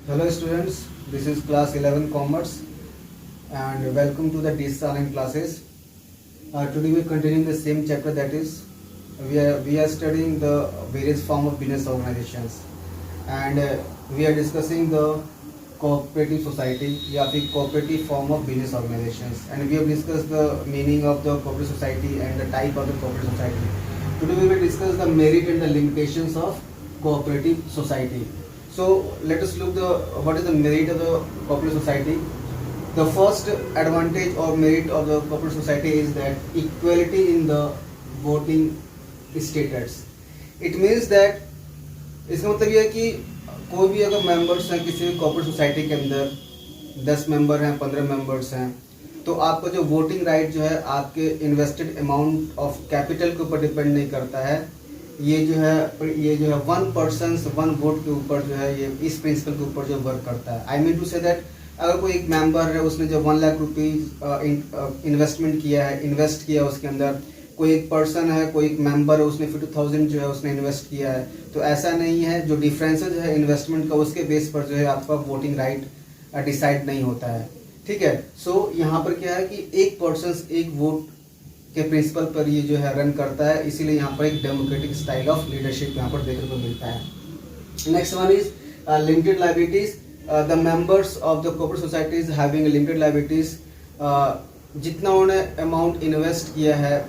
Hello students, this is class 11 commerce and welcome to the digital online classes. Today we are continuing the same chapter, that is we are studying the various form of business organizations and we are discussing the cooperative society या फिर cooperative form of business organizations, and we have discussed the meaning of the cooperative society and the type of the cooperative society. Today we will discuss the merit and the limitations of cooperative society. So let us look the what is the merit of the cooperative society. The first advantage or merit of the cooperative society is that equality in the voting status. It means that इसका मतलब ये है कि कोई भी अगर members हैं किसी भी कॉर्पोरेट सोसाइटी के अंदर 10 मेंबर हैं, 15 मेंबर्स हैं, तो आपका जो वोटिंग राइट जो है आपके इन्वेस्टेड अमाउंट ऑफ कैपिटल के ऊपर डिपेंड नहीं करता है. ये जो है 1 पर्सन 1 वोट के ऊपर जो है ये इस प्रिंसिपल के ऊपर जो वर्क करता है. I mean to say that अगर कोई एक मेंबर है उसने जो 1 लाख रुपीज इन्वेस्टमेंट किया है, इन्वेस्ट किया उसके अंदर, कोई एक पर्सन है, कोई एक मेंबर है, उसने 50,000 जो है उसने इन्वेस्ट किया है, तो ऐसा नहीं है. जो डिफरेंसेस है इन्वेस्टमेंट का उसके बेस पर जो है आपका वोटिंग राइट डिसाइड नहीं होता है. ठीक है. सो यहाँ पर क्या है कि एक पर्सन एक वोट के प्रिंसिपल पर ये जो है रन करता है, इसीलिए यहाँ पर एक डेमोक्रेटिक स्टाइल ऑफ लीडरशिप यहाँ पर देखने को मिलता है. Next one is limited liabilities. The members of the corporate societies having limited liabilities. जितना उन्होंने अमाउंट इन्वेस्ट किया है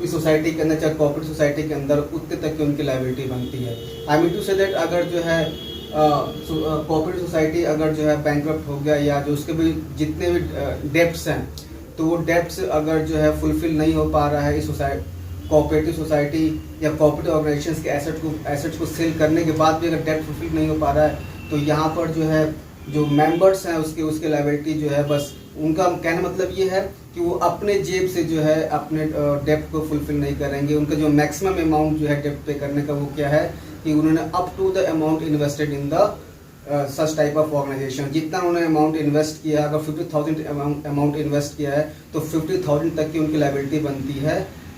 इस सोसाइटी के अंदर, चाहे कॉर्पोरेट सोसाइटी के अंदर, उतने तक की उनकी लायबिलिटी बनती है. I mean to say that अगर जो है कॉर्पोरेट सोसाइटी अगर जो है बैंकरप्ट हो गया या जो उसके भी जितने भी डेप्ट्स हैं, तो वो डेप्ट्स अगर जो है फुलफिल नहीं हो पा रहा है इस कोऑपरेटिव सोसाइटी या कोऑपरेटिव ऑर्गेनाइजेशंस के एसेट्स को सेल करने के बाद भी अगर डेप्ट फुलफिल नहीं हो पा रहा है, तो यहाँ पर जो है जो मेंबर्स हैं उसके लायबिलिटी जो है, बस उनका कहने मतलब ये है कि वो अपने जेब से जो है अपने डेप्ट को फुलफिल नहीं करेंगे. उनका जो मैक्सिमम अमाउंट जो है डेप्ट पे करने का वो क्या है कि उन्होंने up to the amount invested in the such type of organisation, जितना उन्होंने अमाउंट इन्वेस्ट किया, अगर 50,000 अमाउंट इन्वेस्ट किया है तो 50,000 तक की उनकी लायबिलिटी बनती है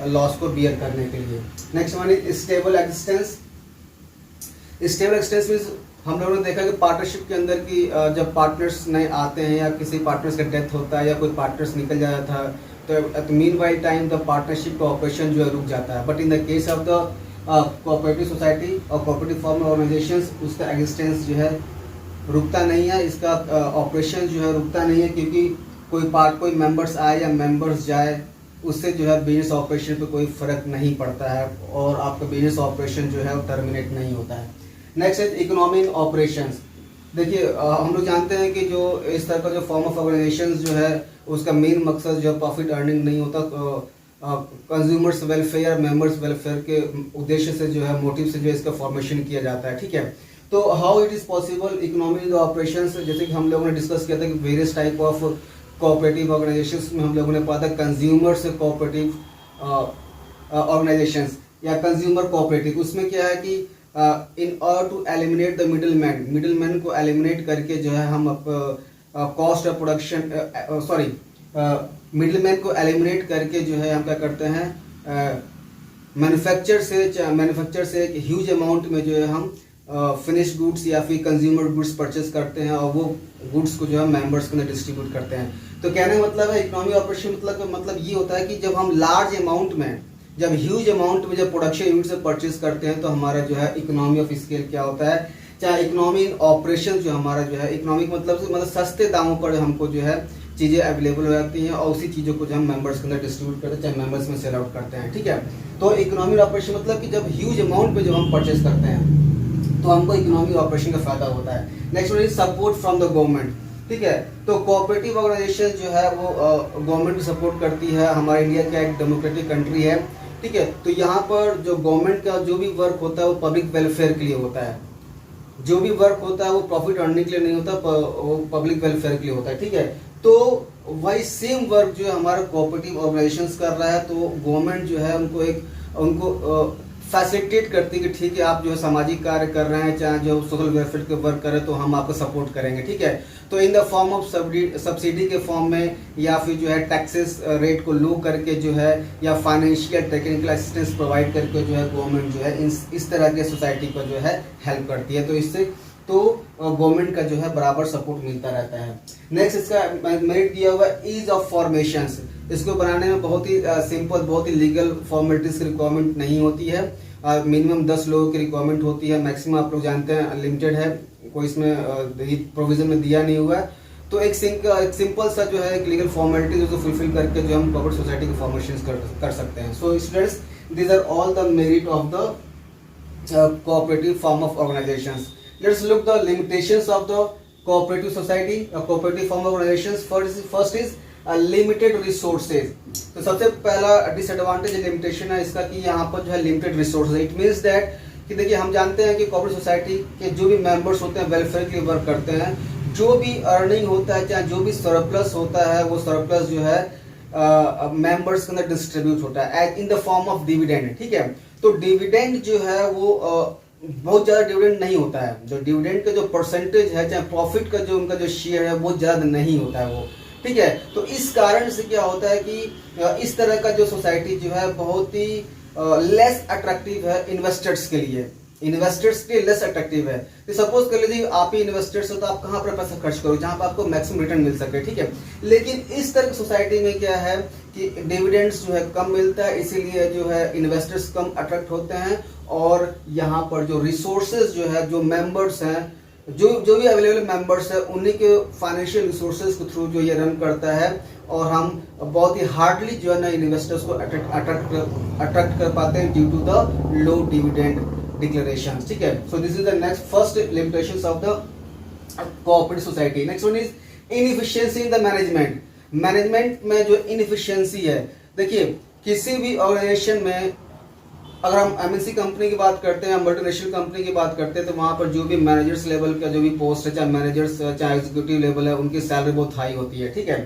लॉस को बियर करने के लिए. Next one is stable existence. Stable existence means हम लोगों ने देखा कि पार्टनरशिप के अंदर की जब पार्टनर्स नए आते हैं या किसी पार्टनर्स का डेथ होता है या कोई पार्टनर्स निकल जाता था, तो at meanwhile time the partnership का ऑपरेशन जो है रुक जाता है. But in the case of the cooperative society और कोऑपरेटिव फॉर्म ऑर्गेनाइजेशंस, उसका एग्जिस्टेंस जो है रुकता नहीं है, इसका ऑपरेशन जो है रुकता नहीं है, क्योंकि कोई मेंबर्स आए या मेंबर्स जाए उससे जो है बिजनेस ऑपरेशन पे कोई फर्क नहीं पड़ता है और आपका बिजनेस ऑपरेशन जो है वो टर्मिनेट नहीं होता है. Next is economic operations. देखिए हम लोग जानते हैं कि जो इस तरह का जो फॉर्म ऑफ ऑर्गेनाइजेशन जो है उसका मेन मकसद जो है प्रॉफिट अर्निंग नहीं होता. कंज्यूमर्स वेलफेयर, मेंबर्स वेलफेयर के उद्देश्य से जो है, मोटिव से जो है इसका फॉर्मेशन किया जाता है. ठीक है. तो how it is possible economic operations, जैसे कि हम लोगों ने डिस्कस किया था कि various type of cooperative organisations में हम लोगों ने पढ़ा था कंज्यूमर्स कोऑपरेटिव ऑर्गेनाइजेशंस या कंज्यूमर कोऑपरेटिव. उसमें क्या है कि in order to eliminate the middleman को एलिमिनेट करके जो है हम कॉस्ट ऑफ प्रोडक्शन मिडिलमैन को एलिमिनेट करके जो है हम क्या करते हैं, मैन्युफैक्चर से एक ह्यूज अमाउंट में जो है हम फिनिश गुड्स या फिर कंज्यूमर गुड्स परचेज करते हैं और वो गुड्स को जो है मेंबर्स को डिस्ट्रीब्यूट करते हैं. तो कहने का मतलब है इकोनॉमिक ऑपरेशन मतलब ये होता है कि जब हम लार्ज अमाउंट में, जब ह्यूज अमाउंट में जब प्रोडक्शन यूनिट से परचेज करते हैं, तो हमारा जो है इकोनॉमी ऑफ स्केल क्या होता है, चाहे इकोनॉमिक ऑपरेशन जो हमारा जो है, इकोनॉमिक मतलब सस्ते दामों पर हमको जो है चीज़ें अवेलेबल हो जाती हैं और उसी चीज़ों को जो हम मेंबर्स के अंदर डिस्ट्रीब्यूट करते हैं, चाहे मेंबर्स में सेल आउट करते हैं. ठीक है. तो इकोनॉमिक ऑपरेशन मतलब कि जब ह्यूज अमाउंट पे जब हम परचेज करते हैं तो हमको इकोनॉमिक ऑपरेशन का फायदा होता है. Next one is support from the government. ठीक है. तो कोऑपरेटिव ऑर्गेनाइजेशन जो है वो गवर्नमेंट को सपोर्ट करती है. हमारा इंडिया क्या एक डेमोक्रेटिक कंट्री है. ठीक है. तो यहाँ पर जो गवर्नमेंट का जो भी वर्क होता है वो पब्लिक वेलफेयर के लिए होता है. जो भी वर्क होता है वो प्रॉफिट अर्निंग के लिए नहीं होता, वो पब्लिक वेलफेयर के लिए होता है. ठीक है. तो वही सेम वर्क जो है हमारा कोऑपरेटिव ऑर्गेनाइजेशंस कर रहा है, तो गवर्नमेंट जो है उनको फैसिलिटेट करती है कि ठीक है आप जो है सामाजिक कार्य कर रहे हैं, चाहे जो सोशल वेलफेयर के वर्क कर रहे हैं, तो हम आपको सपोर्ट करेंगे. ठीक है. तो in the form of subsidy के फॉर्म में या फिर जो है टैक्सेस रेट को लो करके जो है या फाइनेंशियल टेक्निकल असिस्टेंस प्रोवाइड करके जो है गवर्नमेंट जो है इस तरह के सोसाइटी को जो है हेल्प करती है. तो इससे तो गवर्नमेंट का जो है बराबर सपोर्ट मिलता रहता है। नेक्स्ट इसका मेरिट दिया हुआ इज ऑफ फॉर्मेशंस। इसको बनाने में बहुत ही सिंपल, बहुत ही लीगल फॉर्मेलिटीज की रिक्वायरमेंट नहीं होती है। मिनिमम 10 लोगों की रिक्वायरमेंट होती है, मैक्सिमम आप लोग जानते हैं अनलिमिटेड है, कोई इसमें प्रोविजन में दिया नहीं हुआ है। तो एक सिंपल सा जो है एक लीगल फॉर्मेलिटी जो फुलफिल करके जो हम कोऑपरेटिव सोसाइटी की फॉर्मेशन कर सकते हैं। So students, these are all the merit of the cooperative form of organizations. Let's look the limitations of the cooperative society or cooperative form of organizations. First is limited resources. तो सबसे पहला disadvantage limitation है इसका कि यहाँ पर जो है limited resources. It means that कि देखिए हम जानते हैं कि कोऑपरेटिव सोसाइटी के जो भी मेंबर्स होते हैं वेलफेयर के लिए वर्क करते हैं। जो भी अर्निंग होता है, चाहे जो भी सरप्लस होता है, वो सरप्लस जो है मेंबर्स के अंदर डिस्ट्रीब्यूट होता है in the form of dividend. ठीक है, तो डिविडेंड जो है वो बहुत ज्यादा डिविडेंड नहीं होता है। जो डिविडेंड का जो परसेंटेज है, चाहे प्रॉफिट का जो उनका जो शेयर है, वो ज्यादा नहीं होता है वो। ठीक है, तो इस कारण से क्या होता है कि इस तरह का जो सोसाइटी जो है बहुत ही लेस अट्रैक्टिव है इन्वेस्टर्स के लिए। इन्वेस्टर्स के लिए लेस अट्रैक्टिव है। तो सपोज कर लीजिए आप ही इन्वेस्टर्स हो, तो आप कहाँ पर पैसा खर्च करो जहां पर आपको मैक्सिमम रिटर्न मिल सके। ठीक है, लेकिन इस तरह की सोसाइटी में क्या है कि डिविडेंड्स जो है कम मिलता है, इसीलिए जो है इन्वेस्टर्स कम अट्रैक्ट होते हैं। और यहाँ पर जो रिसोर्सेज जो है, जो मेंबर्स हैं, जो भी अवेलेबल मेंबर्स है, उन्हीं के फाइनेंशियल रिसोर्सेज के थ्रू जो ये रन करता है। और हम बहुत ही हार्डली जो है ना इन्वेस्टर्स को अट्रैक्ट कर पाते हैं due to the low dividend declaration. ठीक है, so this is the next first limitations of the cooperative society. Next one is inefficiency in the management. Management में जो इनएफिशिएंसी है, देखिए किसी भी ऑर्गेनाइजेशन में अगर हम एमएनसी कंपनी की बात करते हैं, मल्टीनेशनल कंपनी की बात करते हैं, तो वहां पर जो भी मैनेजर्स लेवल का जो भी पोस्ट है, चाहे मैनेजर्स चाहे एग्जीक्यूटिव लेवल है, उनकी सैलरी बहुत हाई होती है। ठीक है,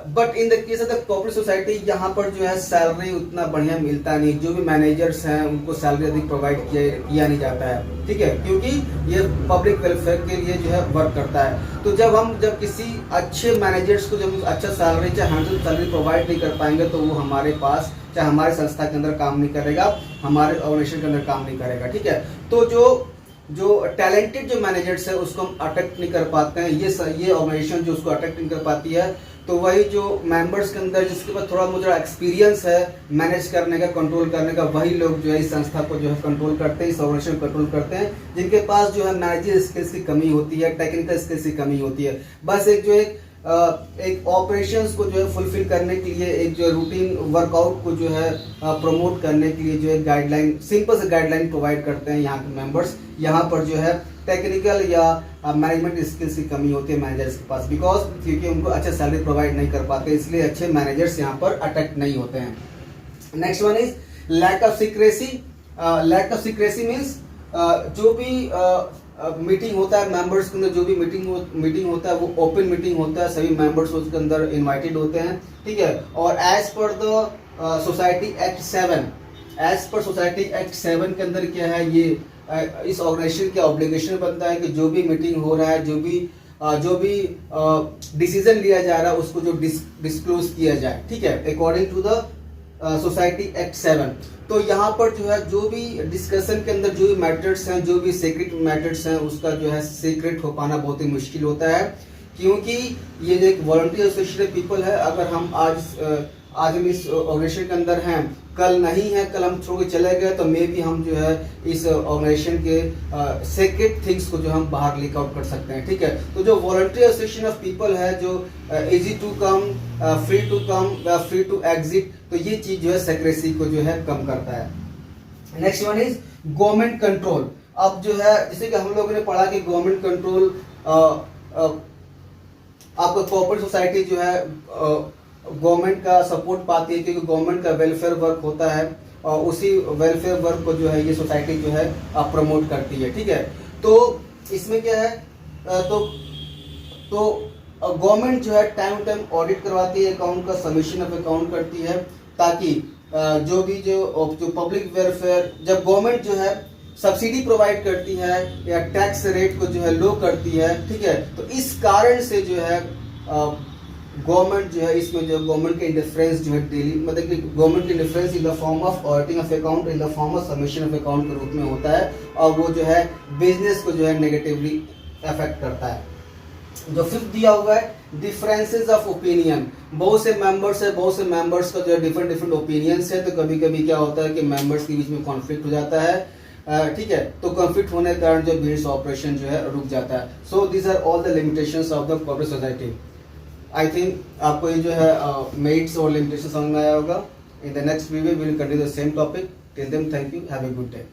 but in the case of the cooperative society यहाँ पर जो है सैलरी उतना बढ़िया मिलता नहीं। जो भी मैनेजर्स हैं उनको सैलरी अधिक प्रोवाइड किया नहीं जाता है। ठीक है, क्योंकि ये पब्लिक वेलफेयर के लिए जो है वर्क करता है। तो जब किसी अच्छे मैनेजर्स को जब अच्छा सैलरी चाहे हैंडसम सैलरी प्रोवाइड नहीं कर पाएंगे, तो वो हमारे पास चाहे हमारे संस्था के अंदर काम नहीं करेगा, हमारे ऑर्गेनाइजेशन के अंदर काम नहीं करेगा। ठीक है, तो जो टैलेंटेड जो मैनेजर्स है उसको हम अट्रैक्ट नहीं कर पाते हैं, ये ऑर्गेनाइजेशन जो उसको अट्रैक्ट नहीं कर पाती है। तो वही जो मेंबर्स के अंदर जिसके पास थोड़ा मुझे एक्सपीरियंस है मैनेज करने का, कंट्रोल करने का, वही लोग जो है इस संस्था को जो है कंट्रोल करते हैं, इस ऑर्गेनाइजेशन को कंट्रोल करते हैं, जिनके पास जो है मैनेजर स्किल्स की कमी होती है, टेक्निकल स्किल्स की कमी होती है। बस एक ऑपरेशंस को जो है फुलफिल करने के लिए, एक जो रूटीन वर्कआउट को जो है प्रमोट करने के लिए जो है गाइडलाइन, सिंपल से गाइडलाइन प्रोवाइड करते हैं यहाँ के मेंबर्स। यहाँ पर जो है टेक्निकल या मैनेजमेंट स्किल्स की कमी होती है मैनेजर्स के पास, बिकॉज क्योंकि उनको अच्छा सैलरी प्रोवाइड नहीं कर पाते, इसलिए अच्छे मैनेजर्स यहाँ पर अट्रैक्ट नहीं होते हैं। Next one is lack of secrecy. Lack of secrecy means जो भी मीटिंग होता है मेंबर्स के अंदर, जो भी मीटिंग होता है वो ओपन मीटिंग होता है, सभी मेंबर्स उसके अंदर इनवाइटेड होते हैं। ठीक है, और as per the society act 7, as per society act 7 के अंदर क्या है, ये इस ऑर्गेनाइजेशन का ऑब्लिगेशन बनता है कि जो भी मीटिंग हो रहा है, जो भी डिसीजन लिया जा रहा है, उसको जो डिस्क्लोज किया जाए। ठीक है, according to the society act 7। तो यहाँ पर जो है जो भी डिस्कशन के अंदर जो भी मैटर्स हैं, जो भी सीक्रेट मैटर्स हैं, उसका जो है सीक्रेट हो पाना बहुत ही मुश्किल होता है, क्योंकि ये जो एक वॉलंटियर एसोसिएटेड पीपल है, अगर हम आज हम इस ऑर्गेनाइजेशन के अंदर हैं, कल नहीं है, कल हम छोड़ के चले गए, तो मे भी हम जो है इस ऑर्गेनाइजेशन के सीक्रेट थिंग्स को जो हम बाहर लीक आउट कर सकते हैं। ठीक है, तो जो वॉलंटियर एसोसिएशन ऑफ पीपल है, जो easy to come, free to exit, तो ये चीज जो है सीक्रेसी को जो है कम करता है। Next one is government control. अब जो है जैसे कि हम लोगों ने पढ़ा कि गवर्नमेंट कंट्रोल, आपका कोऑपरेटिव सोसाइटी जो है गवर्नमेंट का सपोर्ट पाती है, क्योंकि गवर्नमेंट का वेलफेयर वर्क होता है, और उसी वेलफेयर वर्क को जो है ये सोसाइटी जो है प्रमोट करती है। ठीक है, तो इसमें क्या है, तो गवर्नमेंट जो है टाइम टाइम ऑडिट करवाती है, अकाउंट का सबमिशन ऑफ अकाउंट करती है, ताकि जो पब्लिक वेलफेयर, जब गवर्नमेंट जो है सब्सिडी प्रोवाइड करती है या टैक्स रेट को जो है लो करती है, ठीक है, तो इस कारण से जो है गवर्नमेंट जो है इसमें जो गवर्नमेंट के इंटरफेरेंस जो है डेली मतलब कि गवर्नमेंट के interference in the form of auditing of account, in the form of submission of account के रूप में होता है, और वो जो है बिजनेस को जो है नेगेटिवली अफेक्ट करता है। जो फिफ्थ दिया हुआ है डिफरेंसेस ऑफ ओपिनियन, बहुत से मेंबर्स का जो है डिफरेंट ओपिनियंस है, तो कभी कभी क्या होता है कि मेंबर्स के बीच में कॉन्फ्लिक्ट हो जाता है, ठीक है, तो कॉन्फ्लिक्ट होने के कारण जो बिजनेस ऑपरेशन जो है रुक जाता है। So these are all the limitations of the corporate society. I think आपको ये जो है मेरिट्स और लिमिटेशन समझ में आया होगा। In the next video we will continue the same topic. Till then thank you, have a good day.